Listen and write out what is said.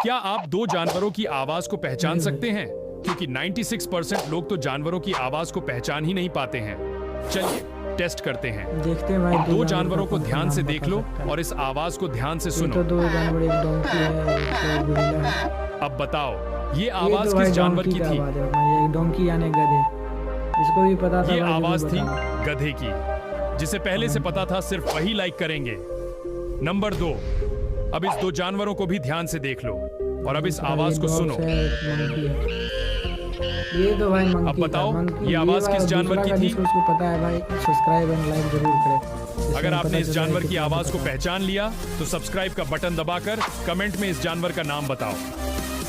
क्या आप दो जानवरों की आवाज को पहचान सकते हैं? क्योंकि 96% लोग तो जानवरों की आवाज को पहचान ही नहीं पाते हैं। चलिए टेस्ट करते हैं। देखते हैं भाई, दो जानवरों को ध्यान से देख लो और इस आवाज को ध्यान से ये सुनो। तो दो जानवर, एक डोंकी है, एक गोरिल्ला है। अब बताओ ये ये आवाज तो भाई किस जानवर डोंकी की का थी? आवाज है भाई, ये डोंकी यानी गधे। इसको भी पता था ये भाई, आवाज जरूर थी बताना। गधे की। जिसे पहले से पता था सिर्फ वही लाइक करेंगे। नंबर 2, अब इस दो जानवरों को भी ध्यान से देख लो और अब इस भाई, आवाज ये को dogs सुनो। है, एक monkey है। ये तो भाई मंकी अब बताओ, ये था। आवाज भाई किस जानवर दूसरा की का थी? जिसको उसको पता है भाई, सब्सक्राइब एंड लाइक जरूर करें। अगर आपने इस जानवर की कितना आवाज को पता है। पहचान लिया तो सब्सक्राइब का बटन दबाकर कमेंट में इस जानवर का नाम बताओ।